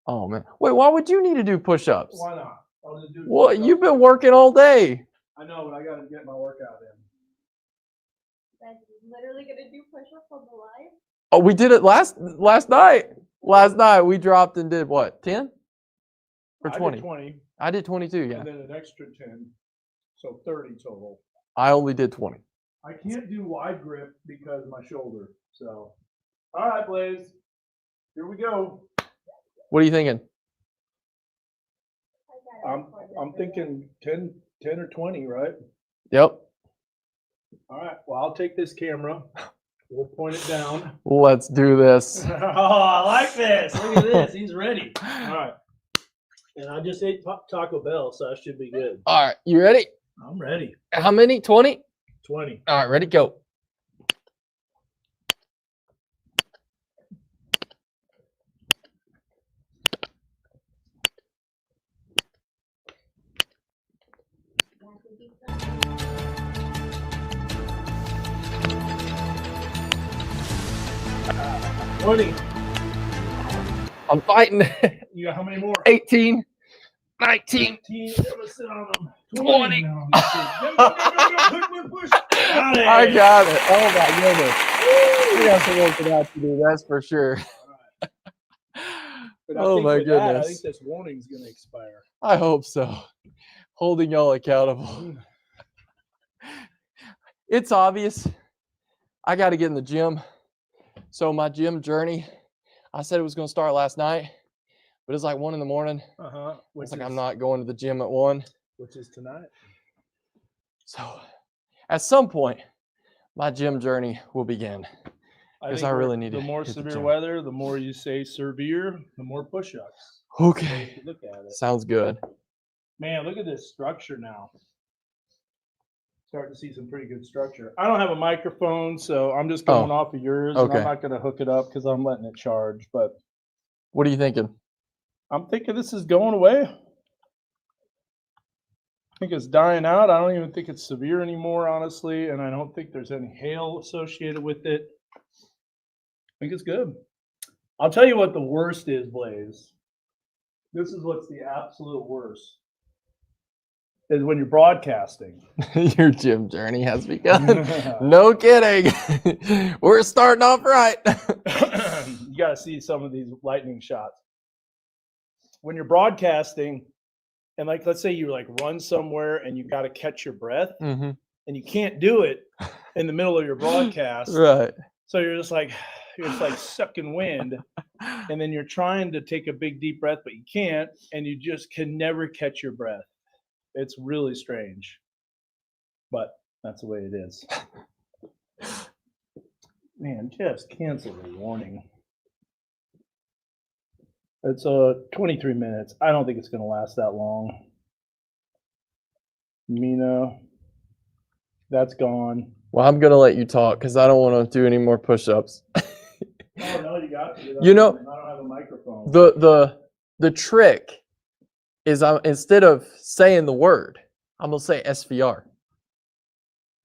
Oh man. Wait, why would you need to do push-ups? Why not? I'll just do Well, push-ups. you've been working all day. I know, but I gotta get my workout in. That's literally gonna do push-ups on the live. Oh, we did it last night. Last night we dropped and did what? 10 or I did 20? 20, I did 22. Yeah. and then an extra 10, so 30 total. I only did 20. I can't do wide grip because of my shoulder, so. All right, Blaze, here we go. What are you thinking? I gotta record this I'm video. thinking 10 or 20, right? Yep. All right, well, I'll take this camera. We'll point it down. Let's do this. Oh, I like this. Look at this. He's ready. All right. And I just ate Taco Bell, so I should be good. All right, you ready? I'm ready. How many? 20? 20. All right, ready, go. Uh, 20. I'm fighting. You got how many more? 18, 19. 15. Let's sit on them. 20. No, let's see. Go, push. Got it. I got it. Oh my goodness. We got some working out to do, that's for sure. But I Oh think my with that, I goodness. think this warning's going to expire. I hope so. Holding y'all accountable. It's obvious. I got to get in the gym. So my gym journey, I said it was going to start last night, but it's like 1 in the morning. It's like I'm not going to the gym at 1. Which is tonight. So at some point, my gym journey will begin. Because I really need to The more hit the severe gym. weather, the more you say severe, the more push-ups. Okay. Look at it. Sounds good. Man, look at this structure now. Starting to see some pretty good structure. I don't have a microphone, so I'm just going off of yours. And Okay. I'm not going to hook it up because I'm letting it charge. But What are you thinking? I'm thinking this is going away. I think it's dying out. I don't even think it's severe anymore, honestly. And I don't think there's any hail associated with it. I think it's good. I'll tell you what the worst is, Blaze. This is what's the absolute worst. Is when you're broadcasting. Your gym journey has begun. No kidding. We're starting off right. You got to see some of these lightning shots. When you're broadcasting, and like let's say you like run somewhere and you got to catch your breath, Mm-hmm. and you can't do it in the middle of your broadcast. Right. So you're just like sucking wind, and then you're trying to take a big deep breath, but you can't, and you just can never catch your breath. It's really strange, but that's the way it is. Man, just cancel the warning. It's 23 minutes. I don't think it's going to last that long. Mina, that's gone. Well, I'm going to let you talk because I don't want to do any more push-ups. Oh, no, you got to. You know, I don't have a microphone. The trick is instead of saying the word, I'm going to say SVR.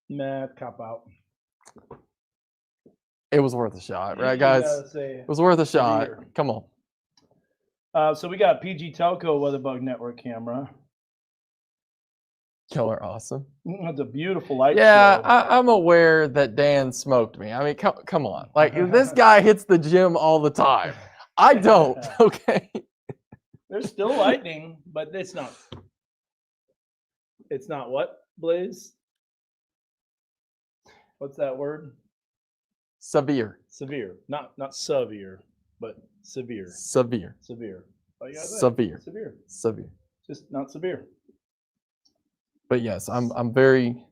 Nah, cop out. It was worth a shot, right, You guys? gotta say It was worth a shot. severe. Come on. So we got PG Telco Weatherbug Network camera. Y'all are awesome. That's a beautiful light Yeah, show. I'm aware that Dan smoked me. I mean, come on. Like, this guy hits the gym all the time. I don't, okay? There's still lightning, but it's not. It's not what, Blaze? What's that word? Severe. Severe. Not severe, but severe. Severe. Severe. Oh, you gotta say. Severe. Severe. Severe. Just not severe. But yes, I'm very...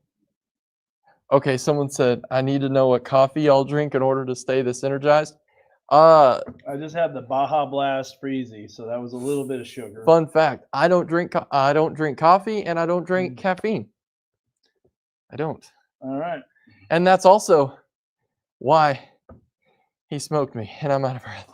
Okay, someone said, I need to know what coffee I'll drink in order to stay this energized. I just had the Baja Blast Freezy, so that was a little bit of sugar. Fun fact, I don't drink coffee and I don't drink caffeine. I don't. All right. And that's also why he smoked me and I'm out of breath.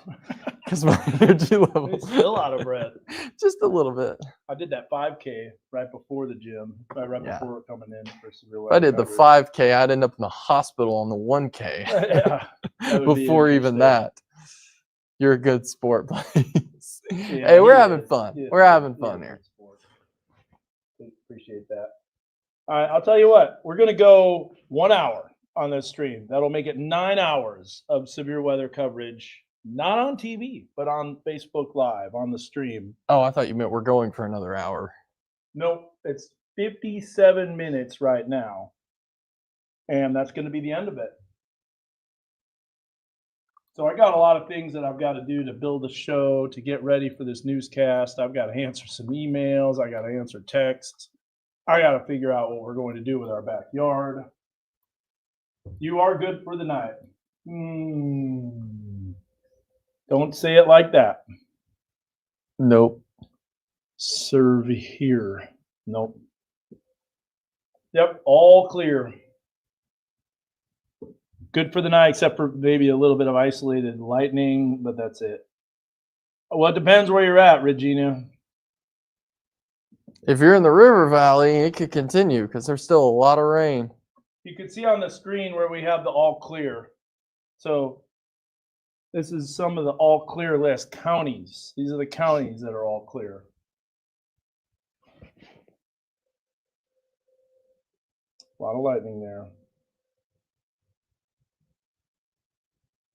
Because my energy level. He's still out of breath. Just a little bit. I did that 5K right before the gym, right Yeah. before coming in for severe If I did the coverage. 5K, I'd end up in the hospital on the 1K. Yeah, that would be Before even interesting. that. You're a good sport, please. Yeah, Hey, we're he having is. fun. He is We're good. having He fun is here. good sport. Appreciate that. All right, I'll tell you what. We're going to go 1 hour on this stream. That'll make it 9 hours of severe weather coverage, not on TV, but on Facebook Live, on the stream. Oh, I thought you meant we're going for another hour. Nope, it's 57 minutes right now. And that's going to be the end of it. So I got a lot of things that I've got to do to build a show, to get ready for this newscast. I've got to answer some emails. I got to answer texts. I got to figure out what we're going to do with our backyard. You are good for the night. Don't say it like that. Nope. Serve here. Nope. Yep, all clear. Good for the night, except for maybe a little bit of isolated lightning, but that's it. Well, it depends where you're at, Regina. If you're in the river valley, it could continue because there's still a lot of rain. You can see on the screen where we have the all clear. So this is some of the all clear list. Counties. These are the counties that are all clear. A lot of lightning there.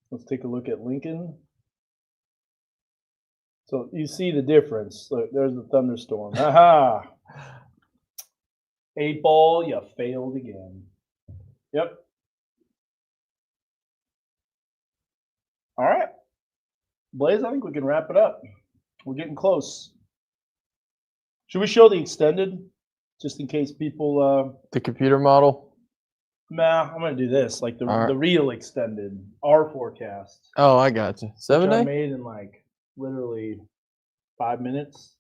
Let's take a look at Lincoln. So you see the difference. Look, there's the thunderstorm. Aha! 8 ball, you failed again. Yep. All right. Blaze, I think we can wrap it up. We're getting close. Should we show the extended? Just in case people The computer model. nah, I'm gonna do this, like the All right. real extended, our forecast. Oh, I got you. 7 Which I day? made in like literally 5 minutes.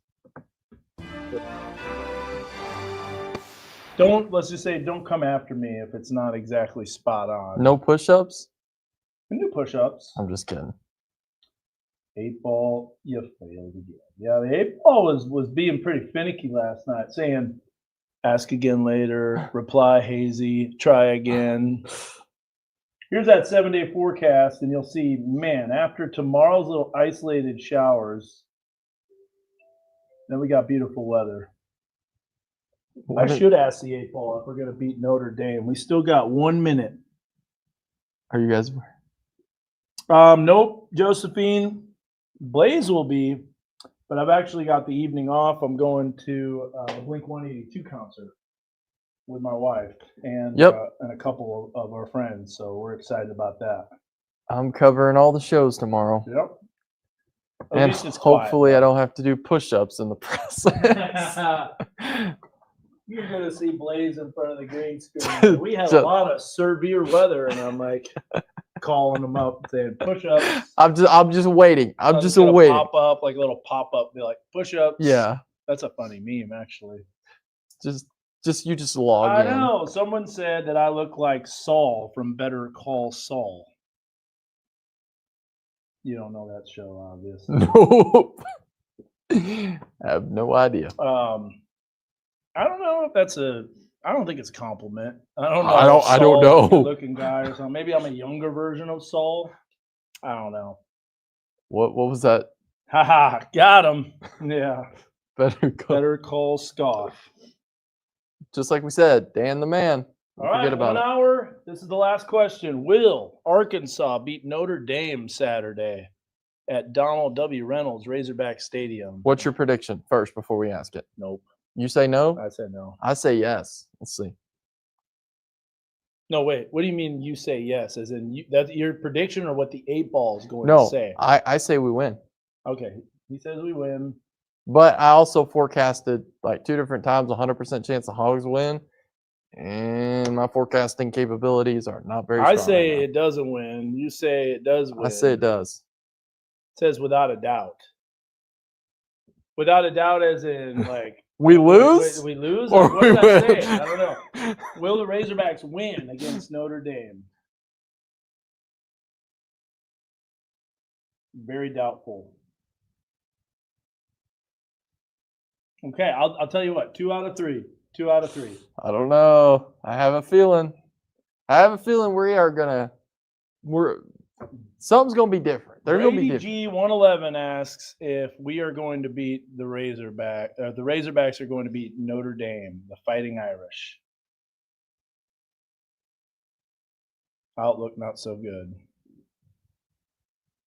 Let's just say don't come after me if it's not exactly spot on. No push-ups? We can do push-ups. I'm just kidding. 8 ball, you failed again. Yeah, the 8 ball was being pretty finicky last night, saying ask again later, reply hazy, try again. Here's that 7-day forecast, and you'll see, man, after tomorrow's little isolated showers, then we got beautiful weather. I should ask the 8 ball if we're going to beat Notre Dame. We still got 1 minute. Are you guys? Nope, Josephine. Blaze will be, but I've actually got the evening off. I'm going to a Blink 182 concert with my wife and and a couple of our friends. So we're excited about that. I'm covering all the shows tomorrow. Yep. At And least it's quiet. hopefully I don't have to do push-ups in the process. You're gonna see Blaze in front of the green screen. We had a lot of severe weather, and I'm like calling them up saying push-ups. I'm just waiting. I'm just gonna waiting. Pop up like a little pop-up, be like push-ups. Yeah. That's a funny meme, actually. You just log in. I know. Someone said that I look like Saul from Better Call Saul. You don't know that show, obviously. Nope. I have no idea. I don't know if that's I don't think it's a compliment. I don't know. I don't know. Looking guy or something. Maybe I'm a younger version of Saul. I don't know. What was that? Haha, got him. Yeah. Better Call Scoff. Just like we said, Dan the man. All right, Forget about 1 hour. This is the last question. Will Arkansas beat Notre Dame Saturday at Donald W. Reynolds Razorback Stadium? What's your prediction first before we ask it? Nope. You say no? I said no. I say yes. Let's see. No, wait. What do you mean you say yes? As in that's your prediction or what the 8 ball is going No, to say? I say we win. Okay. He says we win. But I also forecasted like 2 different times 100% chance the Hogs win. And my forecasting capabilities are not very strong. I say right now. it doesn't win. You say it does win. I say it does. It says without a doubt. Without a doubt as in like We lose? we lose? Or What we does that win? say? I don't know. Will the Razorbacks win against Notre Dame? Very doubtful. Okay, I'll tell you what. 2 out of 3. 2 out of 3. I don't know. I have a feeling something's gonna be different. There's gonna be different. G111 asks if we are going to beat the Razorbacks are going to beat Notre Dame, the Fighting Irish. Outlook not so good.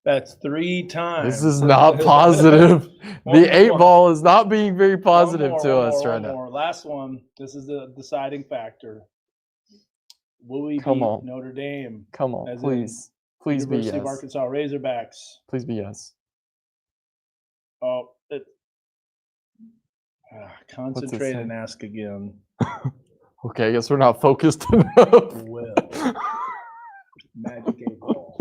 That's 3 times. This is not positive. One The 8 more. ball is not being very positive One to more, us one right more. now. Last one. This is the deciding factor. Will we Come beat on. Notre Dame? Come on, As in please. Please be University of yes. Arkansas Razorbacks. Please be yes. Oh, concentrate say? and ask again. Okay, I guess we're not focused enough. Will. Magic 8 ball.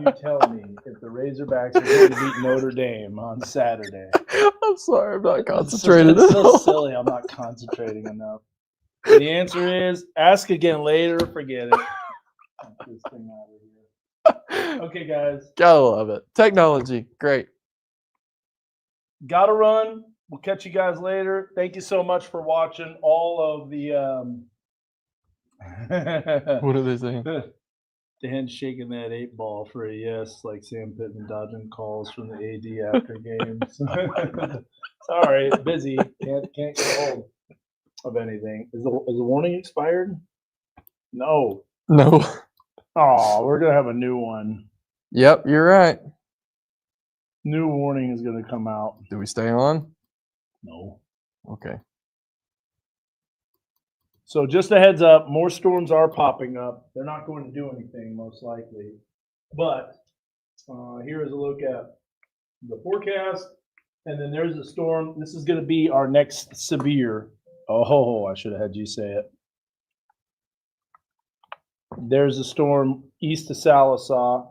you tell me if the Razorbacks are going to beat Notre Dame on Saturday? I'm sorry, I'm not concentrated. It's so silly. I'm not concentrating enough. The answer is ask again later. Forget it. Get this thing out of here. Okay, guys. Gotta love it. Technology, great. Gotta run. We'll catch you guys later. Thank you so much for watching all of the. What are they saying? Dan shaking that 8 ball for a yes, like Sam Pittman dodging calls from the AD after games. Sorry, busy. Can't get hold of anything. Is the warning expired? No. No. Oh, we're gonna have a new one. Yep, you're right. New warning is gonna come out. Do we stay on? No. Okay. So just a heads up, more storms are popping up. They're not going to do anything, most likely. But here is a look at the forecast. And then there's a storm. This is going to be our next severe. Oh, I should have had you say it. There's a storm east of Sallisaw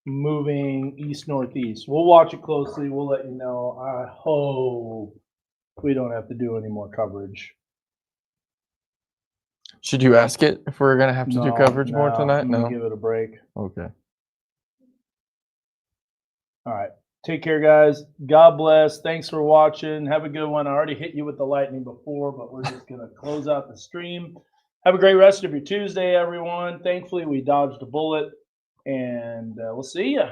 moving east-northeast. We'll watch it closely. We'll let you know. I hope we don't have to do any more coverage. Should you ask it if we're gonna have to do coverage more tonight? I'm gonna No. give it a break. Okay. All right. Take care, guys. God bless. Thanks for watching. Have a good one. I already hit you with the lightning before, but we're just gonna close out the stream. Have a great rest of your Tuesday, everyone. Thankfully, we dodged a bullet, and we'll see you.